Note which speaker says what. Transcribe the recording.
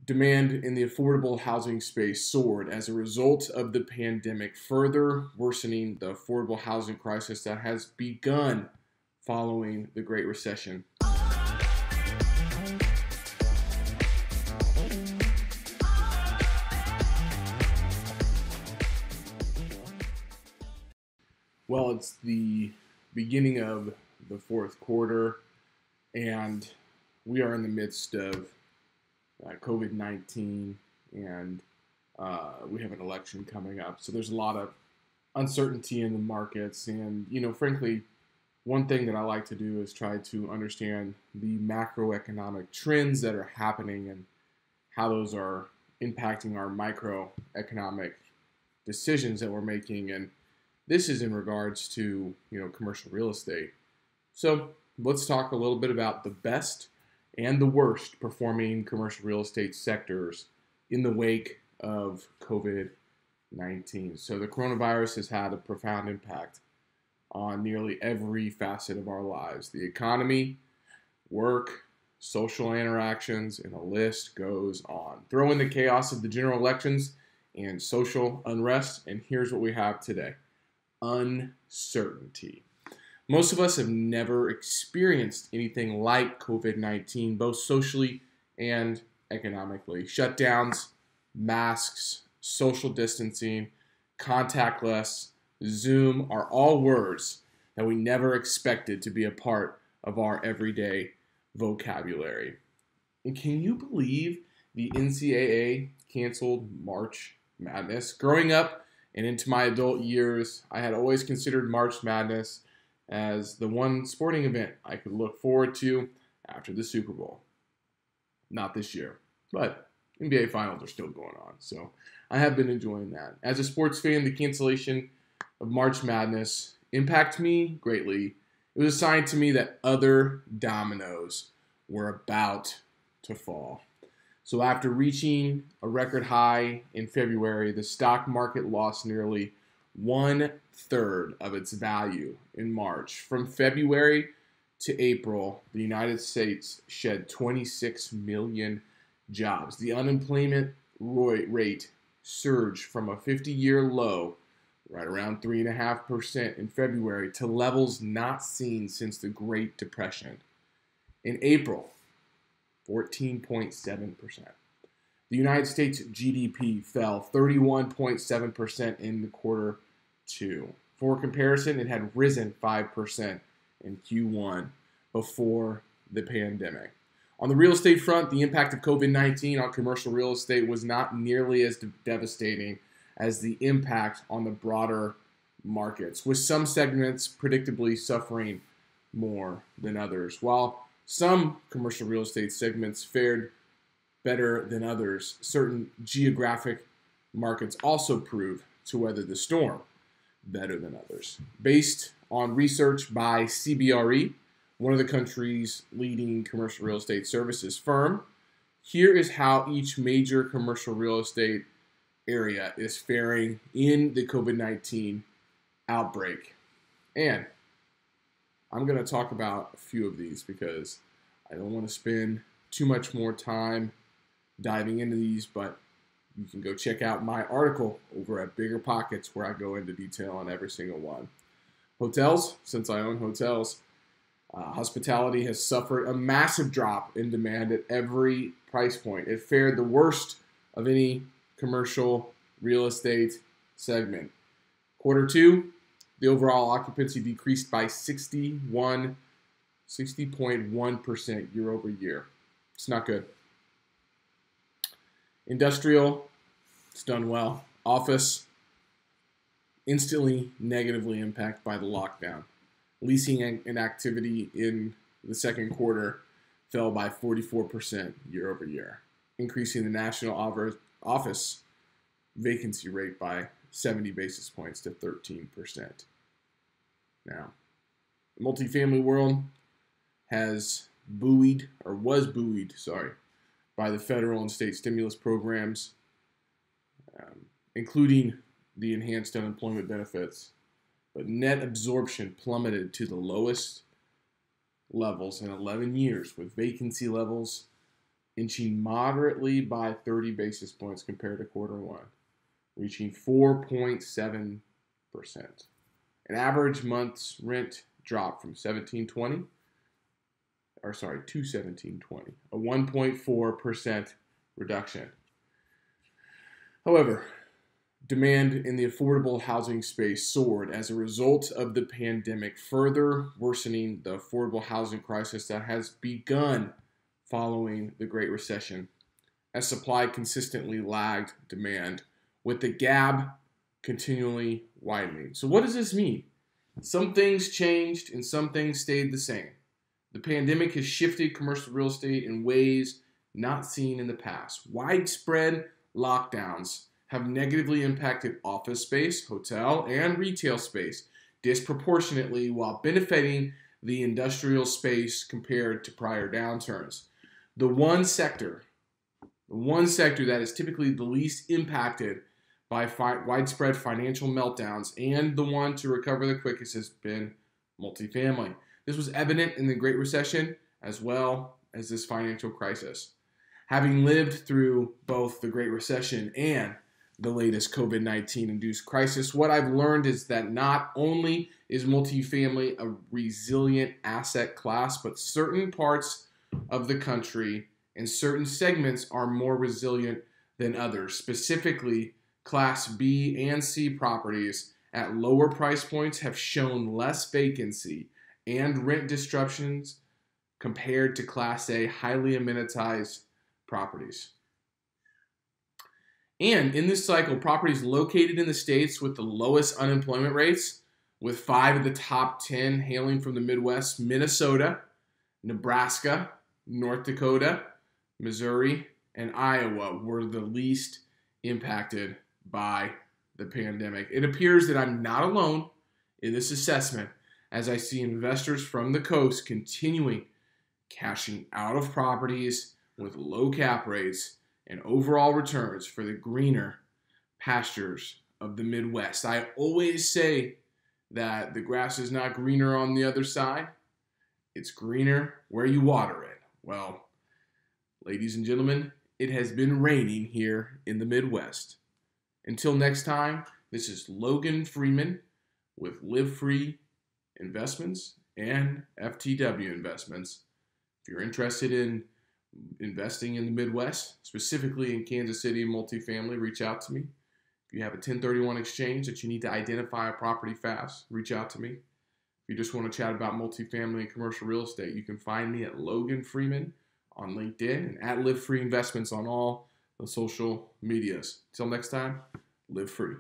Speaker 1: Demand in the affordable housing space soared as a result of the pandemic, further worsening the affordable housing crisis that has begun following the Great Recession. Well, it's the beginning of the fourth quarter, and we are in the midst of COVID-19, and we have an election coming up. So there's a lot of uncertainty in the markets. And, frankly, one thing that I like to do is try to understand the macroeconomic trends that are happening and how those are impacting our microeconomic decisions that we're making. And this is in regards to, commercial real estate. So let's talk a little bit about the best and the worst performing commercial real estate sectors in the wake of COVID-19. So the coronavirus has had a profound impact on nearly every facet of our lives: the economy, work, social interactions, and the list goes on. Throw in the chaos of the general elections and social unrest, and here's what we have today: uncertainty. Most of us have never experienced anything like COVID-19, both socially and economically. Shutdowns, masks, social distancing, contactless, Zoom are all words that we never expected to be a part of our everyday vocabulary. And can you believe the NCAA canceled March Madness? Growing up and into my adult years, I had always considered March Madness as the one sporting event I could look forward to after the Super Bowl. Not this year, but NBA Finals are still going on, so I have been enjoying that. As a sports fan, the cancellation of March Madness impacted me greatly. It was a sign to me that other dominoes were about to fall. So after reaching a record high in February, the stock market lost nearly 1/3 of its value in March. From February to April, the United States shed 26 million jobs. The unemployment rate surged from a 50-year low, right around 3.5% in February, to levels not seen since the Great Depression. In April, 14.7%. The United States GDP fell 31.7% in the quarter two. For comparison, it had risen 5% in Q1 before the pandemic. On the real estate front, the impact of COVID-19 on commercial real estate was not nearly as devastating as the impact on the broader markets, with some segments predictably suffering more than others. While some commercial real estate segments fared better than others, certain geographic markets also proved to weather the storm better than others. Based on research by CBRE, one of the country's leading commercial real estate services firm, here is how each major commercial real estate area is faring in the COVID-19 outbreak. And I'm going to talk about a few of these because I don't want to spend too much more time diving into these, but you can go check out my article over at Bigger Pockets where I go into detail on every single one. Hotels, since I own hotels, hospitality has suffered a massive drop in demand at every price point. It fared the worst of any commercial real estate segment. Quarter two, the overall occupancy decreased by 60.1% year over year. It's not good. Industrial, it's done well. Office, instantly negatively impacted by the lockdown. Leasing and activity in the second quarter fell by 44% year over year, increasing the national office vacancy rate by 70 basis points to 13%. Now, the multifamily world was buoyed by the federal and state stimulus programs, including the enhanced unemployment benefits. But net absorption plummeted to the lowest levels in 11 years, with vacancy levels inching moderately by 30 basis points compared to quarter one, reaching 4.7%. An average month's rent dropped from 1720 to 1720, a 1.4% reduction. However, demand in the affordable housing space soared as a result of the pandemic, further worsening the affordable housing crisis that has begun following the Great Recession, as supply consistently lagged demand, with the gap continually widening. So what does this mean? Some things changed and some things stayed the same. The pandemic has shifted commercial real estate in ways not seen in the past. Widespread lockdowns have negatively impacted office space, hotel, and retail space disproportionately, while benefiting the industrial space compared to prior downturns. The one sector that is typically the least impacted by widespread financial meltdowns and the one to recover the quickest has been multifamily. This was evident in the Great Recession as well as this financial crisis. Having lived through both the Great Recession and the latest COVID-19 induced crisis, what I've learned is that not only is multifamily a resilient asset class, but certain parts of the country and certain segments are more resilient than others. Specifically, Class B and C properties at lower price points have shown less vacancy and rent disruptions compared to Class A highly amenitized properties. And in this cycle, properties located in the states with the lowest unemployment rates, with 5 of the top 10 hailing from the Midwest: Minnesota, Nebraska, North Dakota, Missouri, and Iowa, were the least impacted by the pandemic. It appears that I'm not alone in this assessment, as I see investors from the coast continuing cashing out of properties with low cap rates and overall returns for the greener pastures of the Midwest. I always say that the grass is not greener on the other side. It's greener where you water it. Well, ladies and gentlemen, it has been raining here in the Midwest. Until next time, this is Logan Freeman with Live Free Investments and FTW Investments. If you're interested in investing in the Midwest, specifically in Kansas City multifamily, reach out to me. If you have a 1031 exchange that you need to identify a property fast, reach out to me. If you just want to chat about multifamily and commercial real estate, you can find me at Logan Freeman on LinkedIn and at Live Free Investments on all the social medias. Until next time, live free.